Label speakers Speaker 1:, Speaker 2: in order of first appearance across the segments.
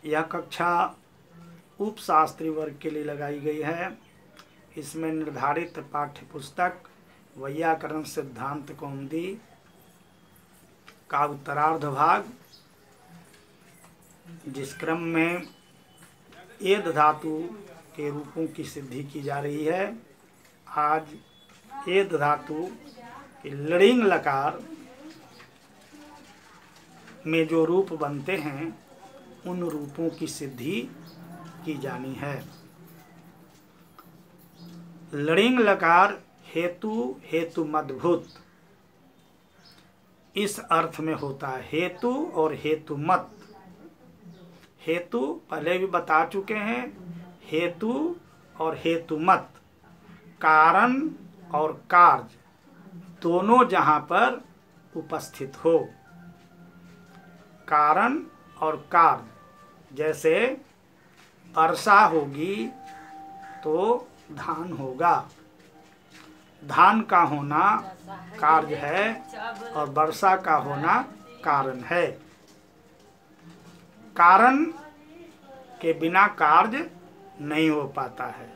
Speaker 1: यह कक्षा उपशास्त्री वर्ग के लिए लगाई गई है। इसमें निर्धारित पाठ्य पुस्तक वैयाकरण सिद्धांत कौमुदी का उत्तरार्ध भाग, जिस क्रम में एध धातु के रूपों की सिद्धि की जा रही है। आज एध धातु के लड़िंग लकार में जो रूप बनते हैं उन रूपों की सिद्धि की जानी है। लड़िंग लकार हेतु मदभूत इस अर्थ में होता है। हेतु और हेतु मत। हेतु पहले भी बता चुके हैं। हेतु और हेतु मत, कारण और कार्य दोनों जहां पर उपस्थित हो। कारण और कार्य, जैसे वर्षा होगी तो धान होगा। धान का होना कार्य है और वर्षा का होना कारण है। कारण के बिना कार्य नहीं हो पाता है।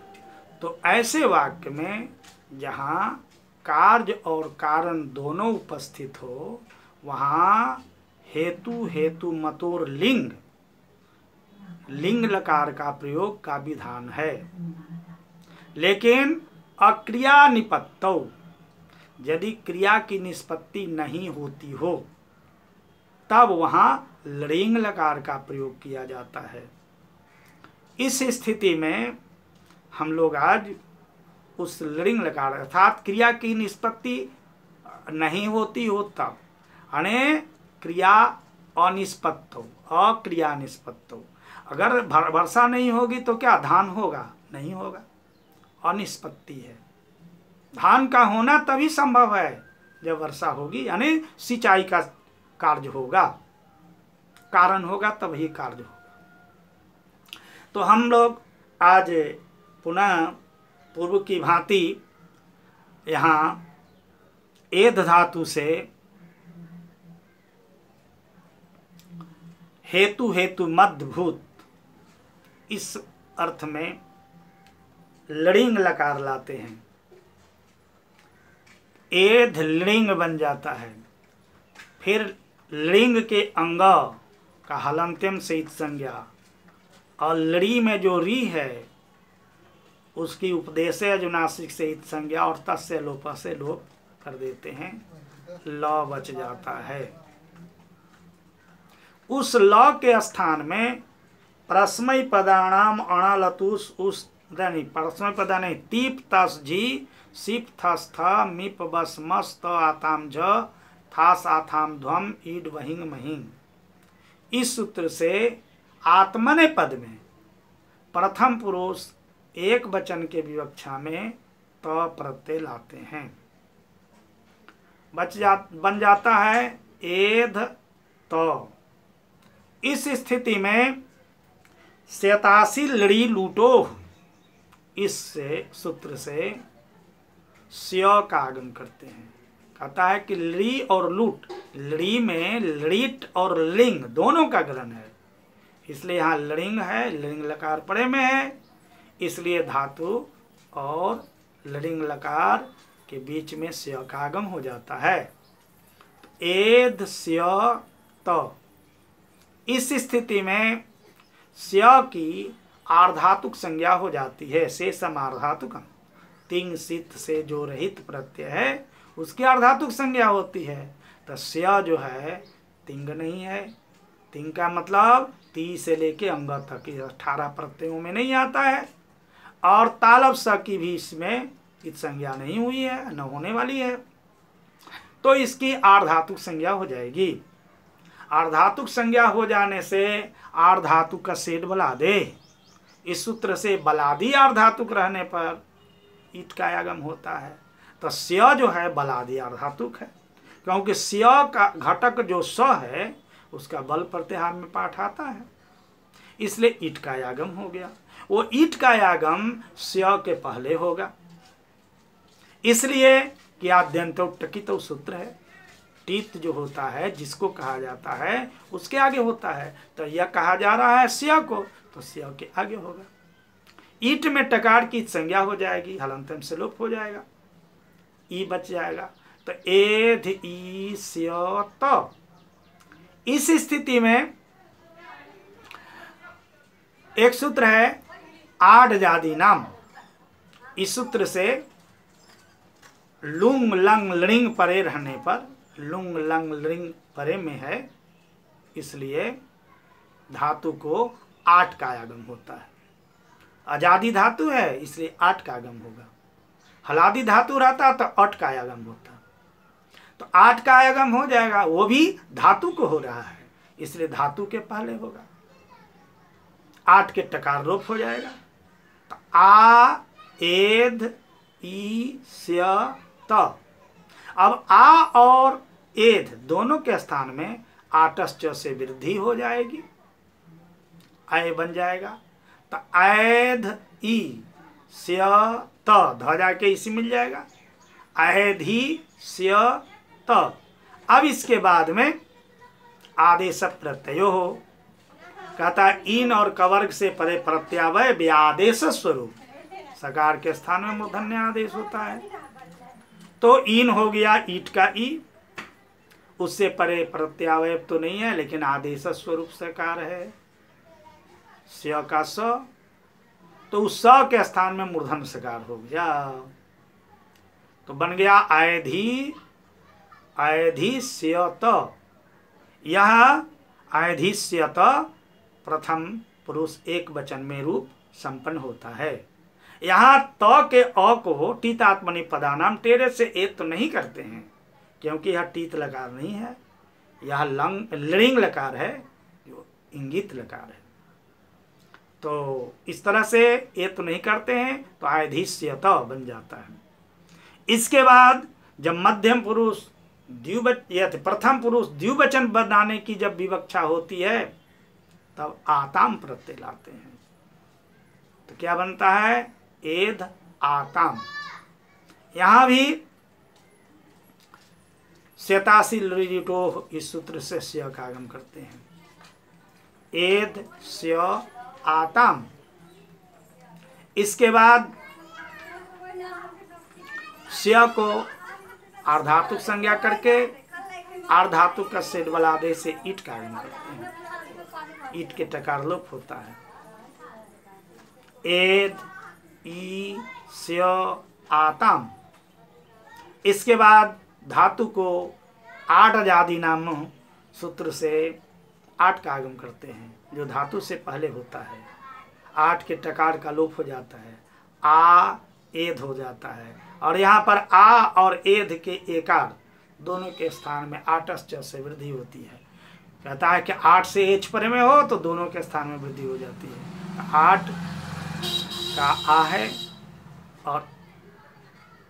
Speaker 1: तो ऐसे वाक्य में जहाँ कार्य और कारण दोनों उपस्थित हो, वहाँ हेतु हेतु मतोर लिंग लकार का प्रयोग का विधान है। लेकिन अक्रिया निपत्तौ, यदि क्रिया की निष्पत्ति नहीं होती हो तब वहां लड़िंग लकार का प्रयोग किया जाता है। इस स्थिति में हम लोग आज उस लड़िंग लकार अर्थात क्रिया की निष्पत्ति नहीं होती हो तब, अने क्रिया अनिष्पत्तो, अक्रिया निष्पत्तो। अगर वर्षा नहीं होगी तो क्या धान होगा? नहीं होगा, अनिष्पत्ति है। धान का होना तभी संभव है जब वर्षा होगी, यानी सिंचाई का कार्य होगा, कारण होगा तभी कार्य होगा। तो हम लोग आज पुनः पूर्व की भांति यहाँ एध धातु से हेतु हेतु मध्यभूत इस अर्थ में लड़िंग लकार लाते हैं। एध लिंग बन जाता है। फिर लिंग के अंग का हलंत्यम से इत संज्ञा और लड़ी में जो री है उसकी उपदेश जुनासिक से इत संज्ञा और तस्य लोप से लोप कर देते हैं। ल बच जाता है। उस ल के स्थान में परस्मै पदानाम अणलतुस उस नहीं, परस्मै पदा नहीं, तीप तस जी सिप थस थ मिप बस मस त आताम झ थास आथाम ध्वम ईड वहिंग महिंग। इस सूत्र से आत्मने पद में प्रथम पुरुष एक वचन के विवक्षा में त प्रत्यय लाते हैं। बन जाता है एध त। इस स्थिति में शतासी लड़ी लूटो, इस सूत्र से स्य का आगम करते हैं। कहता है कि लड़ी और लूट, लड़ी में लड़ित और लिंग दोनों का ग्रहण है, इसलिए यहाँ लड़िंग है, लिंग लकार पड़े में है, इसलिए धातु और लड़िंग लकार के बीच में स्य का आगम हो जाता है। एध स्य त। इस स्थिति में स्य की आर्धातुक संज्ञा हो जाती है। शेषम आर्धातुकम, तिंग सित से जो रहित प्रत्यय है उसकी आर्धातुक संज्ञा होती है। तो स्या जो है तिंग नहीं है। तिंग का मतलब ती से लेके अंग तक 18 प्रत्ययों में नहीं आता है। और तालब स की भी इसमें इत संज्ञा नहीं हुई है, न होने वाली है, तो इसकी आर्धातुक संज्ञा हो जाएगी। आर्धातुक संज्ञा हो जाने से आर्धातुक का सेठ बला दे। इस सूत्र से बलादी आर्धातुक रहने पर ईट का आगम होता है। तो स्य जो है बलादी आर्धातुक है, क्योंकि स्य का घटक जो स है उसका बल प्रत्याहार में पाठ आता है, इसलिए ईट का आगम हो गया। वो ईट का आगम स्य के पहले होगा, इसलिए कि आद्यंतो टकितो सूत्र है। टीत जो होता है जिसको कहा जाता है उसके आगे होता है। तो यह कहा जा रहा है स्या को, तो स्या के आगे होगा। ईट में टकार की संज्ञा हो जाएगी, हलंत से लोप हो जाएगा, ई बच जाएगा। तो एध ई स्य त। इस स्थिति में एक सूत्र है आड जादी नाम। इस सूत्र से लुंग लंग लृंग परे रहने पर, लुंग लंग लृंग परे में है, इसलिए धातु को 8 का आगम होता है। आजादी धातु है इसलिए 8 का आगम होगा। हलादी धातु रहता तो 8 का आगम होता। तो 8 का आगम हो जाएगा, वो भी धातु को हो रहा है इसलिए धातु के पहले होगा। 8 के टकार लोप हो जाएगा। तो आ एध ई स्य त। अब आ और एध दोनों के स्थान में आटस च से वृद्धि हो जाएगी, आय बन जाएगा। तो ऐध ई स्य त, ध्वजा के इसी मिल जाएगा, ऐधी स्य त। अब इसके बाद में आदेश प्रत्ययो हो, कहता है इन और कवर्ग से परे प्रत्यावय व्यादेश स्वरूप, सकार के स्थान में मूर्धन्य आदेश होता है। तो इन हो गया ईट का ई, उससे परे प्रत्यावय तो नहीं है लेकिन आदेश स्वरूप सकार है, स्य का स, तो उस स के स्थान में मूर्धन्य सकार हो गया। तो बन गया ऐधी ऐधिष्यत। यह ऐधिष्यत प्रथम पुरुष एक वचन में रूप संपन्न होता है। यहाँ त के अ को टीतात्मनि पदानाम टेरे से एक तो नहीं करते हैं क्योंकि यह टीत लकार नहीं है, यह लृंग लकार है जो इंगित लकार है। तो इस तरह से ये तो नहीं करते हैं, तो ऐधिष्यत बन जाता है। इसके बाद जब मध्यम पुरुष प्रथम पुरुष द्विवचन बनाने की जब विवक्षा होती है तब आताम प्रत्यय लाते हैं। तो क्या बनता है? एध आताम। यहां भी श्वेताशील ऋटो इस सूत्र से स्य का आगम करते हैं। एध स्य आताम। इसके बाद स्य को आर्धातुक संज्ञा करके आर्धातुक का सेठ वाला आदेश से ईट का आगम करते हैं। ईट के टकार लोप होता है। एद ई स्य आताम। इसके बाद धातु को आठ आजादी नाम सूत्र से 8 का आगम करते हैं जो धातु से पहले होता है। 8 के टकार का लोप हो जाता है, आ एध हो जाता है। और यहाँ पर आ और एध के एकार दोनों के स्थान में आटस च से वृद्धि होती है। कहता है कि 8 से एच परे में हो तो दोनों के स्थान में वृद्धि हो जाती है। 8 का आ है और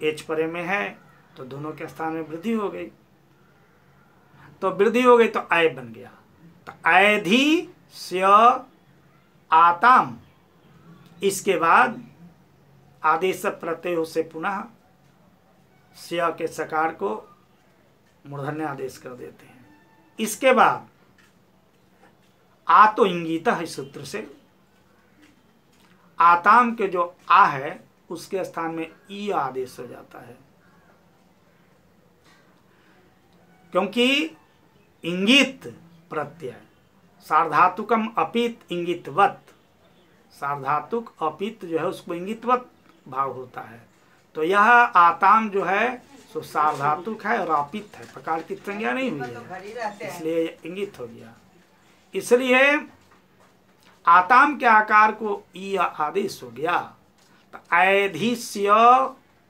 Speaker 1: एच परे में है तो दोनों के स्थान में वृद्धि हो गई। तो वृद्धि हो गई तो आय बन गया। तो ऐधि स्य आताम। इसके बाद आदेश प्रत्यय से पुनः स्य के सकार को मूर्धन्य आदेश कर देते हैं। इसके बाद आ तो इंगित है सूत्र से, आताम के जो आ है उसके स्थान में ई आदेश हो जाता है, क्योंकि इंगित प्रत्यय सार्धातुकम अपित इंगितवत, सार्धातुक अपित जो है उसको इंगितवत भाव होता है। तो यह आताम जो है सो सार्धातुक है और अपित है, प्रकार की संज्ञा नहीं हुई है, इसलिए इंगित हो गया। इसलिए आताम के आकार को ई आदेश हो गया। तो ऐधिष्य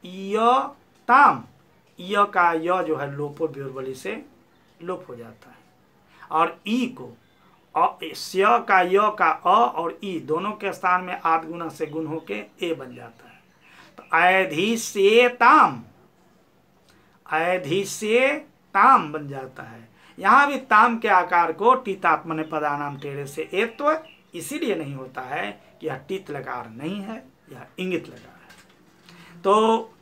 Speaker 1: य ताम, य का य जो है लोपो व्योर्बली से लोप हो जाता है और ई को स्य का य का अ और ई दोनों के स्थान में आद गुना से गुण होके ए बन जाता है। तो ऐधिष्येताम, ऐधिष्येताम बन जाता है। यहाँ भी ताम के आकार को टीतात्मने पदानाम टेढ़े से एत्व इसीलिए नहीं होता है कि यह टीत लकार नहीं है, यह इंगित लकार है। तो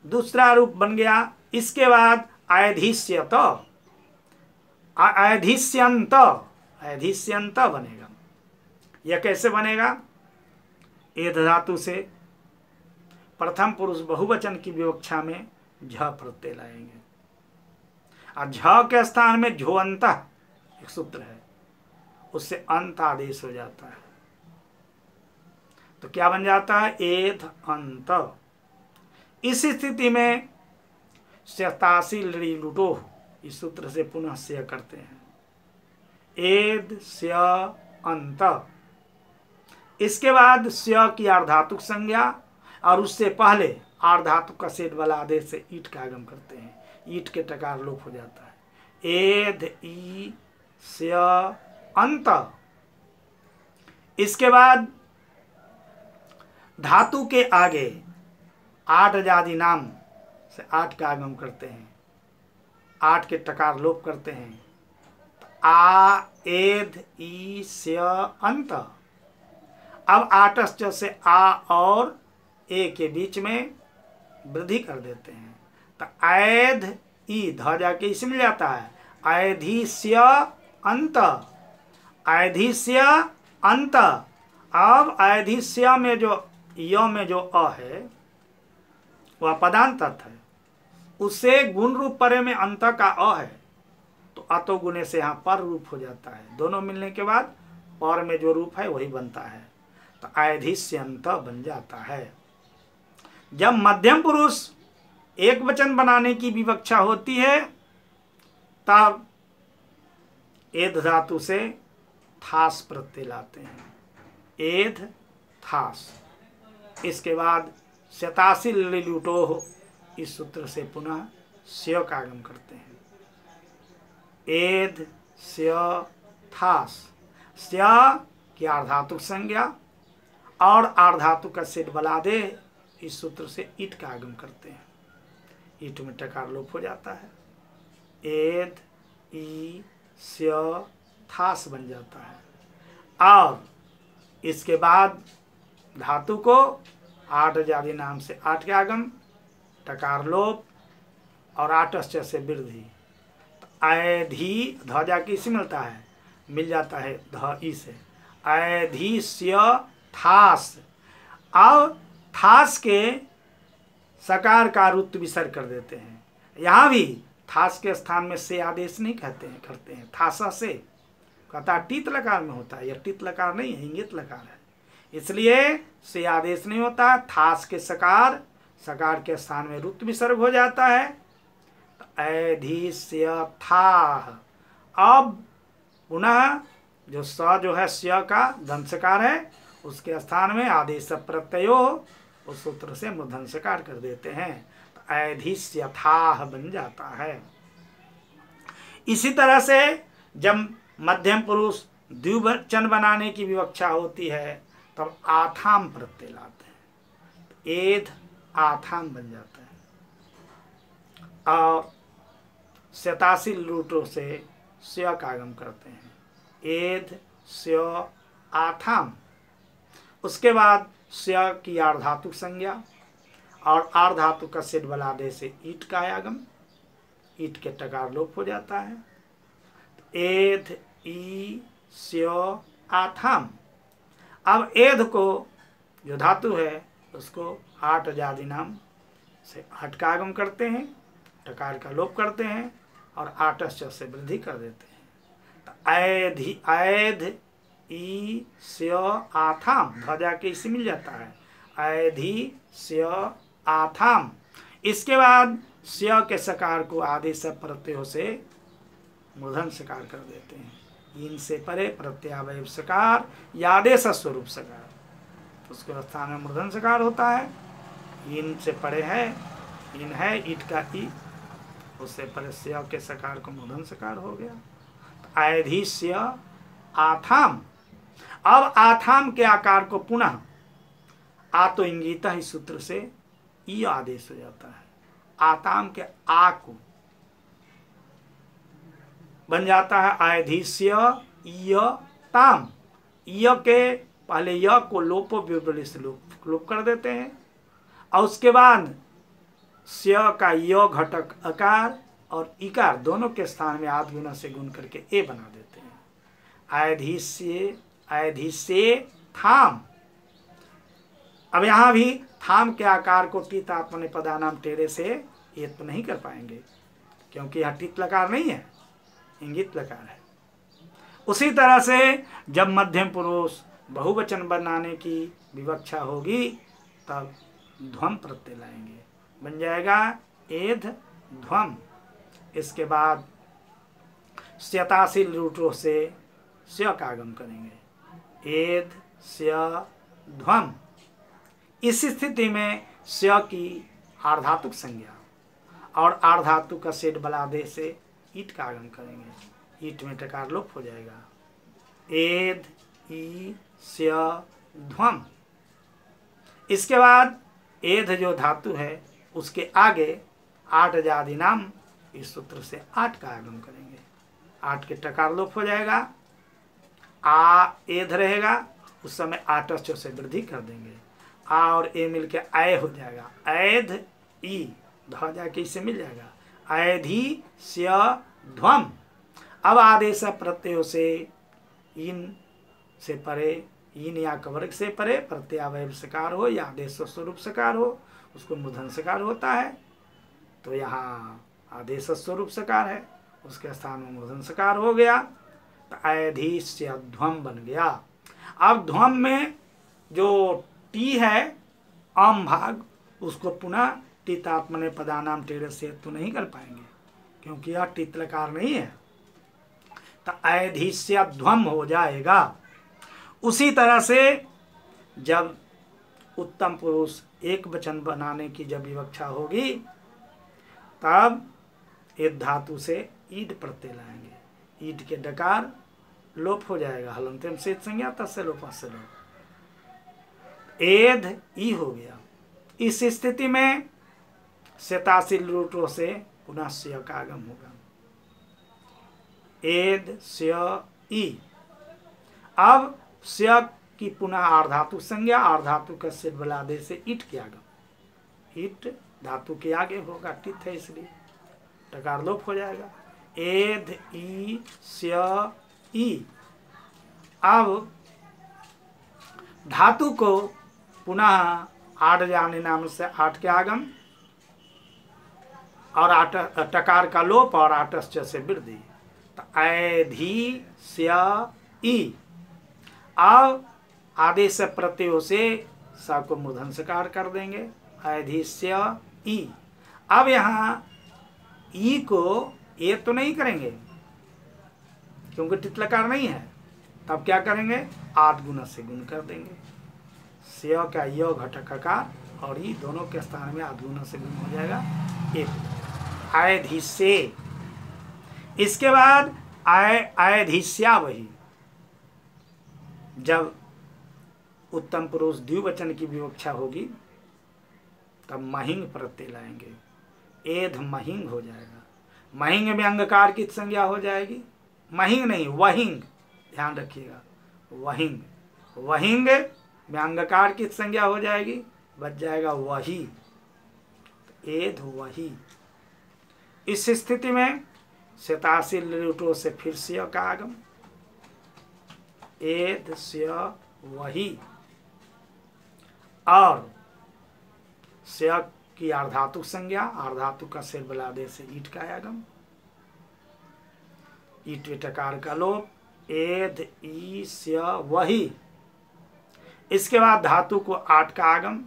Speaker 1: दूसरा रूप बन गया। इसके बाद ऐधिष्यत, ऐधिष्यंत, ऐधिष्यंत बनेगा। यह कैसे बनेगा? एध धातु से प्रथम पुरुष बहुवचन की विवक्षा में झ प्रत्यय लाएंगे और झ के स्थान में झोअंत एक सूत्र है, उससे अंत आदेश हो जाता है। तो क्या बन जाता है? एध अंत। इस स्थिति में स्यतासी लड़ी लुटो, इस सूत्र से पुनः स्य करते हैं। एद स्य अंत। इसके बाद स्य की आर्धातुक संज्ञा और उससे पहले आर्धातुक का सेठ वाला आदेश से ईट का आगम करते हैं, ईट के टकार लोप हो जाता है। एध ई स्य अंत। इसके बाद धातु के आगे आठ जाति नाम से आठ का आगम करते हैं, आठ के टकार लोप करते हैं। आ एध ई स्य अंत। अब आटश्च से आ और ए के बीच में वृद्धि कर देते हैं, तो ऐध ई ध जाके इस मिल जाता है। ऐधिष्य अंत, ऐधिष्य अंत। अब ऐधिष्य में जो य में जो अ है वह पदांत है, उससे गुण रूप परे में अंत का अ है, तो अतो गुणे से यहाँ पर रूप हो जाता है। दोनों मिलने के बाद पर में जो रूप है वही बनता है, तो ऐधिष्यंत बन जाता है। जब मध्यम पुरुष एक वचन बनाने की विवक्षा होती है तब एध धातु से थास प्रत्यय लाते हैं, एध थास। इसके बाद शतासी लुटो, इस सूत्र से पुनः स्य का आगम करते हैं। एध स्य थास। स्य की आर्धातुक संज्ञा और आर्धातुक का सेठ बला दे, इस सूत्र से ईट का आगम करते हैं, ईट में टकार लोप हो जाता है। एध ई स्य थास बन जाता है। और इसके बाद धातु को आठ जाति नाम से आठ के आगम, टकार लोप और आटश्च से वृद्धि। ऐधी ध जाके इसे मिलता है, मिल जाता है ध ई से। ऐधिष्य थास। अब थास के सकार का रुत विसर्ग कर देते हैं। यहाँ भी थास के स्थान में से आदेश नहीं करते हैं, थासा से कहता टीत लकार में होता है, यह टीत लकार नहीं है, इंगित लकार है, इसलिए से आदेश नहीं होता। थास के सकार, सकार के स्थान में रुत विसर्ग हो जाता है, ऐधिष्य थाह। अब पुनः जो स जो है स्य का धंसकार है, उसके स्थान में आदेश प्रत्ययो, उस सूत्र से मूर्धन्यकार कर देते हैं, तो ऐधिष्य थाह बन जाता है। इसी तरह से जब मध्यम पुरुष द्विवचन बनाने की विवक्षा होती है तब आथाम प्रत्यय लाते हैं, एध आथाम बन जाता है। और शतासी लूटों से स्य का आगम करते हैं, एध स्य आथाम। उसके बाद स्य की आर्धातुक संज्ञा और आर्धातुक का सेठ बला दे से ईट का आगम, ईट के टकार लोप हो जाता है। एध ई स्य आथाम। अब एध को जो धातु है उसको आठ जाति नाम से आठ का आगम करते हैं, टकार का लोप करते हैं और आटश्च से वृद्धि कर देते हैं, तो ऐधि ऐध ई स्य आथाम ध्वजा के इसे मिल जाता है, ऐधि स्य आथाम। इसके बाद स्य के सकार को आदेश प्रत्ययों से मूर्धन सकार कर देते हैं, इनसे परे प्रत्यावय सकार या आदेश स्वरूप सकार, उसके स्थान में मूर्धन सकार होता है। इन से परे है, इन है ईट का ई, उससे परे स्य के सकार को मूर्धन सकार हो गया, ऐधिष्य आथाम। अब आथाम के आकार को पुनः आतो इंगित इस सूत्र से ई आदेश हो जाता है, आताम के आ को बन जाता है ऐधिष्य य ताम। य के पहले य को लोपो विवरणी से लोप कर देते हैं और उसके बाद स्य का य घटक अकार और इकार दोनों के स्थान में आध गुना से गुण करके ए बना देते हैं। ऐधिष्ये थाम। अब यहाँ भी थाम के आकार को टित आत्मने पदानाम टेढ़े से ये तो नहीं कर पाएंगे, क्योंकि यह टित लकार नहीं है, इंगित लकार है। उसी तरह से जब मध्यम पुरुष बहुवचन बनाने की विवक्षा होगी तब ध्वम प्रत्यय लाएंगे, बन जाएगा एध ध्वम। इसके बाद स्यताशील रूटों से स्य का आगम करेंगे, एध स्य ध्वम। इस स्थिति में स्य की आर्धातुक संज्ञा और आर्धातुक का सेठ बलादे से ईट का आगम करेंगे, ईट में टकार लोप हो जाएगा, एध ई स्य ध्वम। इसके बाद एध जो धातु है उसके आगे आठ जादि नाम, इस सूत्र से आठ का आगम करेंगे, आठ के टकार लोप हो जाएगा, आ एध रहेगा, उस समय आटस्थ से वृद्धि कर देंगे, आ और ए मिलके आय हो जाएगा, ऐध ई ध जाके इससे मिल जाएगा, ऐधी स्य ध्वम। अब आदेश प्रत्ययों से इन से परे, इन या कवर्ग से परे प्रत्यावय सकार हो या आदेश स्वरूप सकार हो उसको मूर्धन सकार होता है, तो यहाँ आदेश स्वरूप सकार है, उसके स्थान में मूर्धन सकार हो गया, तो ऐधिष्य ध्वम बन गया। अब ध्वम में जो टी है आम भाग, उसको पुनः टितात्मने पदानाम टेढ़े से तो नहीं कर पाएंगे, क्योंकि यह टित लकार नहीं है, तो ऐधिष्य ध्वम हो जाएगा। उसी तरह से जब उत्तम पुरुष एक वचन बनाने की जब विवक्षा होगी तब एक धातु से ईड प्रत्यय लाएंगे, ईड के डकार लोप हो जाएगा, हलंत्यम से संज्ञा तस्य लोप से लोप, एध ई हो गया। इस स्थिति में शताशील रूटों से पुनः स्य का आगम होगा, एध स्य ई। अब स्य की पुनः आर्धातु संज्ञा, आर्धातु का सिर बलादे से ईट के आगम, ईट धातु के आगे होगा, टित है इसलिए टकार लोप हो जाएगा, एध ई स्य ई। अब धातु को पुनः आठ जाने नाम से आठ के आगम और आठ टकार का लोप और आटश्च से वृद्धि, तो ऐधी स्य ई। अब आदेश प्रत्ययों से स को मूर्धन सकार कर देंगे, ऐधिष्य ई। अब यहाँ ई को ए तो नहीं करेंगे क्योंकि टितलकार नहीं है, तब क्या करेंगे, आठ गुना से गुण कर देंगे, स्य का य घटक का और ई दोनों के स्थान में आठ गुना से गुण हो जाएगा, एक ऐधिष्य। इसके बाद ऐधिष्या वही, जब उत्तम पुरुष द्विवचन की विवक्षा होगी तब महिंग प्रत्यय लाएंगे, एध महिंग हो जाएगा, महिंग में अंगकार की संज्ञा हो जाएगी, महिंग नहीं वहिंग, ध्यान रखिएगा, वहिंग, वहिंग में अंगकार की संज्ञा हो जाएगी, बच जाएगा वही, एध वही। इस स्थिति में शताशील रूटों से फिर स्य का आगम, एध स्य वही, और स्य की आर्धातुक संज्ञा, आर्धातुक का सिर बलादे से ईट का आगम, ईट टकार का लोप, एध ई स्य वही। इसके बाद धातु को आठ का आगम,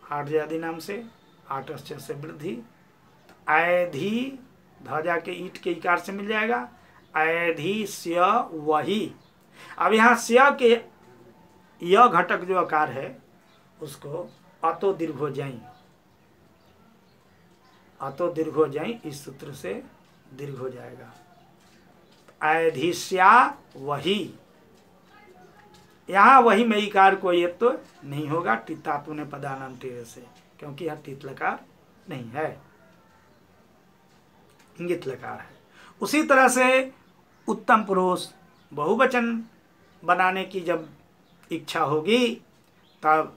Speaker 1: आठ जादि नाम से आटश्च से वृद्धि, ऐधी ध्वजा के ईट के इकार से मिल जाएगा, ऐधी स्य वही। अब यहाँ स्य के य घटक जो आकार है उसको अतो दीर्घो जाई, अतो दीर्घो जाई, इस सूत्र से दीर्घ हो जाएगा, ऐधिष्या वही। यहाँ वही में इकार को ये तो नहीं होगा, टितातु ने पदानाम टेढ़े से, क्योंकि यह टित लकार नहीं है, इंगित लकार है। उसी तरह से उत्तम पुरुष बहुवचन बनाने की जब इच्छा होगी तब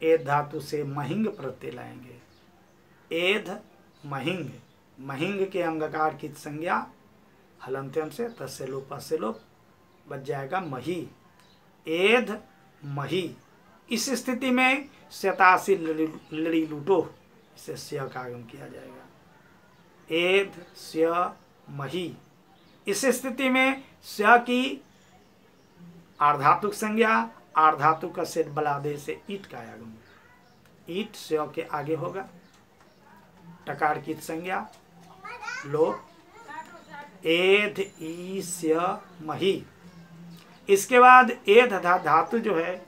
Speaker 1: एध धातु से महिंग प्रत्यय लाएंगे, एध महिंग, महिंग के अंगकार की संज्ञा हलंत्यम से तस्य लोपस्य लोप बच जाएगा मही, एध मही। इस स्थिति में शतासी लड़ी लूटो, इसे स्य का आगम किया जाएगा, एध स्य मही। इस स्थिति में स्य की आर्धातुक संज्ञा, आर्धातुक का सेठ बलादे से ईट का आगम, ईट स्य के आगे होगा, टकार की संज्ञा लोप, एध ईस्य मही। इसके बाद एध धातु जो है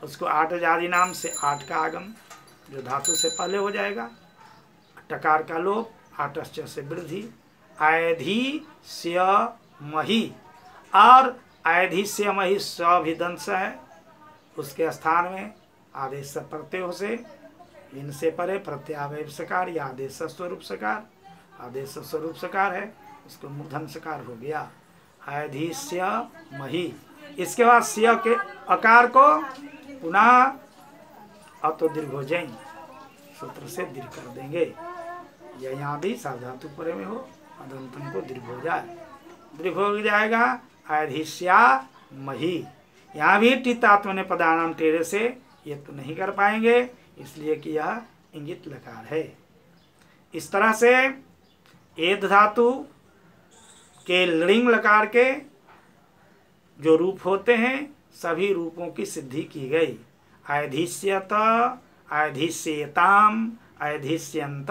Speaker 1: उसको आठ जाति नाम से आठ का आगम जो धातु से पहले हो जाएगा, टकार का लोप, आटस्य से वृद्धि, ऐधी स्य मही। और ऐधी स्य मही स भी दंश है, उसके स्थान में आदेश प्रत्यय से इनसे परे प्रत्यावय सकार या आदेश स्वरूप सकार, आदेश स्वरूप सकार है, उसको मूर्धन सकार हो गया, ऐधी स्य मही। इसके बाद स्य के अकार को पुनः अतो दीर्घ हो जाएंगे, सूत्र से दीर्घ कर देंगे, या यहाँ भी साधातु परे में हो अदंतन को दीर्घ हो जाए, दीर्घ हो जाएगा ऐधिष्या मही। यहाँ भी टितात्मने पदानाम टेरे से ये तो नहीं कर पाएंगे, इसलिए कि यह इंगित लकार है। इस तरह से एध धातु के लिंग लकार के जो रूप होते हैं सभी रूपों की सिद्धि की गई, ऐधिष्यत, ऐधिष्येताम, ऐधिष्यन्त,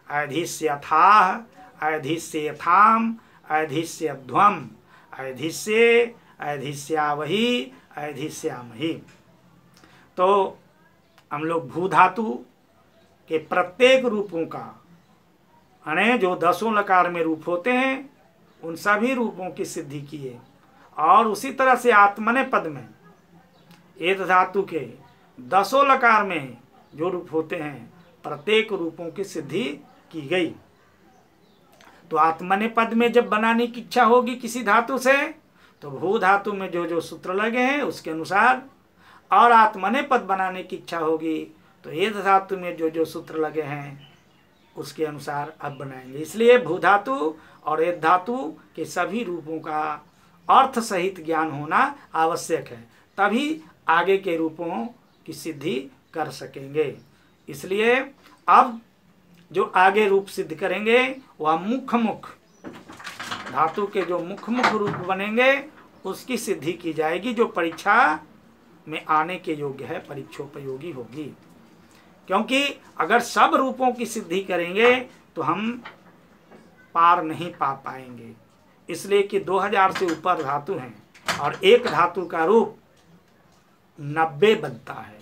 Speaker 1: ऐधिष्यथाः, ऐधिष्येथाम, ऐधिष्यध्वम, ऐधिष्ये, ऐधिष्यावहि, ऐधिष्यामहि। तो हम लोग भू धातु के प्रत्येक रूपों का अने जो दसों लकार में रूप होते हैं उन सभी रूपों की सिद्धि किए, और उसी तरह से आत्मने पद में एध धातु के दसों लकार में जो रूप होते हैं प्रत्येक रूपों की सिद्धि की गई। तो आत्मने पद में जब बनाने की इच्छा होगी किसी धातु से तो भू धातु में जो जो सूत्र लगे हैं उसके अनुसार, और आत्मने पद बनाने की इच्छा होगी तो एध धातु में जो जो सूत्र लगे हैं उसके अनुसार अब बनाएंगे। इसलिए भू धातु और एध धातु के सभी रूपों का अर्थ सहित ज्ञान होना आवश्यक है, तभी आगे के रूपों की सिद्धि कर सकेंगे। इसलिए अब जो आगे रूप सिद्ध करेंगे वह मुख्य मुख्य धातु के जो मुख्य मुख्य रूप बनेंगे उसकी सिद्धि की जाएगी, जो परीक्षा में आने के योग्य है, परीक्षोपयोगी होगी। क्योंकि अगर सब रूपों की सिद्धि करेंगे तो हम पार नहीं पा पाएंगे, इसलिए कि 2000 से ऊपर धातु हैं और एक धातु का रूप 90 बनता है।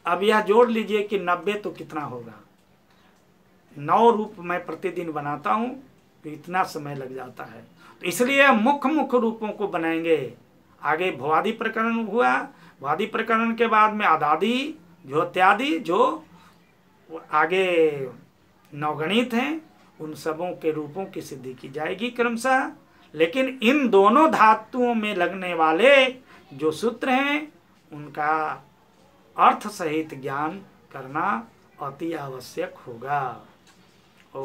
Speaker 1: अब यह जोड़ लीजिए कि 90 तो कितना होगा, 9 रूप मैं प्रतिदिन बनाता हूँ तो इतना समय लग जाता है। तो इसलिए मुख्य मुख्य रूपों को बनाएंगे। आगे भवादि प्रकरण हुआ, भवादि प्रकरण के बाद में आदादि ज्योत्यादि जो आगे नवगणित हैं उन सबों के रूपों की सिद्धि की जाएगी क्रमशः। लेकिन इन दोनों धातुओं में लगने वाले जो सूत्र हैं उनका अर्थ सहित ज्ञान करना अति आवश्यक होगा। ओ